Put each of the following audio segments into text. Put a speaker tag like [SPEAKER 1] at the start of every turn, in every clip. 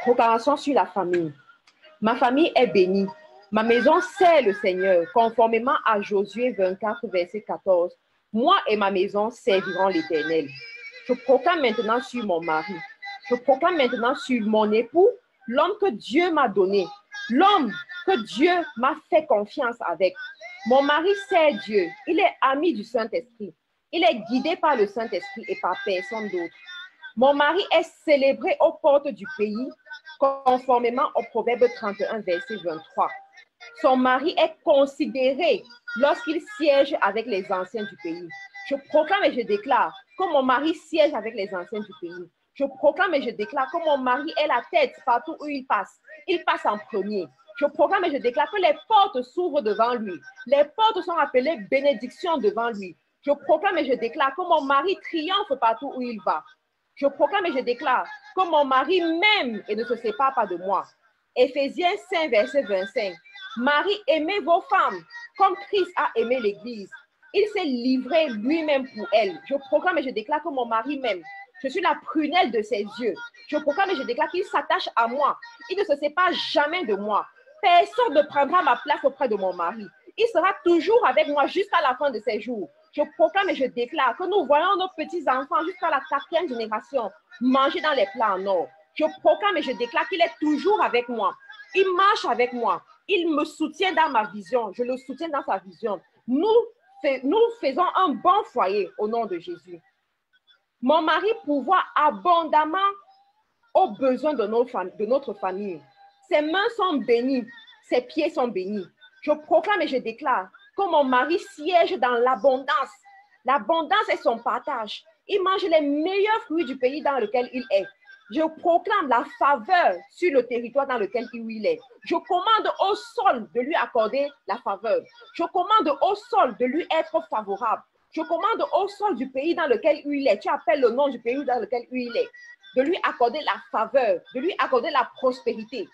[SPEAKER 1] Proclamation sur la famille. Ma famille est bénie. Ma maison sert le Seigneur, conformément à Josué 24, verset 14. Moi et ma maison serviront l'Éternel. Je proclame maintenant sur mon mari. Je proclame maintenant sur mon époux, l'homme que Dieu m'a donné, l'homme que Dieu m'a fait confiance avec. Mon mari sert Dieu. Il est ami du Saint-Esprit. Il est guidé par le Saint-Esprit et par personne d'autre. Mon mari est célébré aux portes du pays, conformément au Proverbe 31, verset 23. Son mari est considéré lorsqu'il siège avec les anciens du pays. Je proclame et je déclare que mon mari siège avec les anciens du pays. Je proclame et je déclare que mon mari est la tête partout où il passe. Il passe en premier. Je proclame et je déclare que les portes s'ouvrent devant lui. Les portes sont appelées bénédictions devant lui. Je proclame et je déclare que mon mari triomphe partout où il va. Je proclame et je déclare que mon mari m'aime et ne se sépare pas de moi. Éphésiens 5, verset 25. Marie, aimez vos femmes comme Christ a aimé l'Église. Il s'est livré lui-même pour elle. Je proclame et je déclare que mon mari m'aime. Je suis la prunelle de ses yeux. Je proclame et je déclare qu'il s'attache à moi. Il ne se sépare jamais de moi. Personne ne prendra ma place auprès de mon mari. Il sera toujours avec moi jusqu'à la fin de ses jours. Je proclame et je déclare que nous voyons nos petits-enfants jusqu'à la 4e génération manger dans les plats en or. Je proclame et je déclare qu'il est toujours avec moi. Il marche avec moi. Il me soutient dans ma vision. Je le soutiens dans sa vision. Nous faisons un bon foyer au nom de Jésus. Mon mari pourvoit abondamment aux besoins de notre famille. Ses mains sont bénies. Ses pieds sont bénis. Je proclame et je déclare que mon mari siège dans l'abondance. L'abondance est son partage. Il mange les meilleurs fruits du pays dans lequel il est. Je proclame la faveur sur le territoire dans lequel il est. Je commande au sol de lui accorder la faveur. Je commande au sol de lui être favorable. Je commande au sol du pays dans lequel il est. Tu appelles le nom du pays dans lequel il est. De lui accorder la faveur, de lui accorder la prospérité.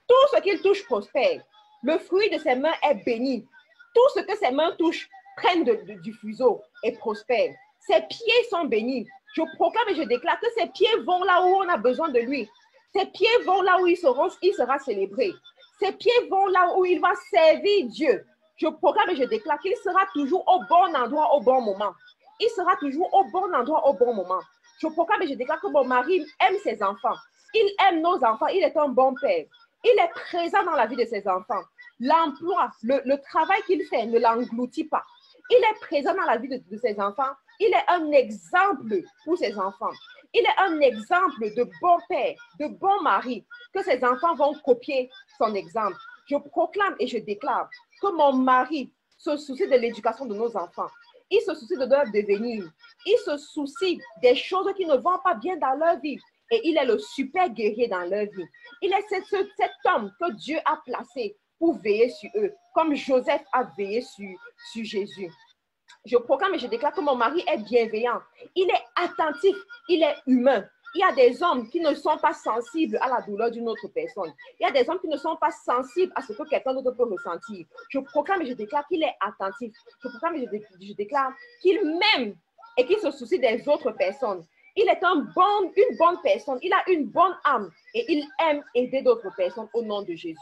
[SPEAKER 1] Tout ce qu'il touche prospère. Le fruit de ses mains est béni. Tout ce que ses mains touchent prennent du fuseau et prospère. Ses pieds sont bénis. Je proclame et je déclare que ses pieds vont là où on a besoin de lui. Ses pieds vont là où il sera célébré. Ses pieds vont là où il va servir Dieu. Je proclame et je déclare qu'il sera toujours au bon endroit au bon moment. Il sera toujours au bon endroit au bon moment. Je proclame et je déclare que mon mari aime ses enfants. Il aime nos enfants. Il est un bon père. Il est présent dans la vie de ses enfants. L'emploi, le travail qu'il fait ne l'engloutit pas. Il est présent dans la vie de ses enfants. Il est un exemple pour ses enfants. Il est un exemple de bon père, de bon mari, que ses enfants vont copier son exemple. Je proclame et je déclare que mon mari se soucie de l'éducation de nos enfants. Il se soucie de leur devenir. Il se soucie des choses qui ne vont pas bien dans leur vie. Et il est le super guerrier dans leur vie. Il est cet homme que Dieu a placé pour veiller sur eux, comme Joseph a veillé sur Jésus. Je proclame et je déclare que mon mari est bienveillant. Il est attentif. Il est humain. Il y a des hommes qui ne sont pas sensibles à la douleur d'une autre personne. Il y a des hommes qui ne sont pas sensibles à ce que quelqu'un d'autre peut ressentir. Je proclame et je déclare qu'il est attentif. Je proclame et je déclare qu'il m'aime et qu'il se soucie des autres personnes. Il est une bonne personne. Il a une bonne âme et il aime aider d'autres personnes au nom de Jésus.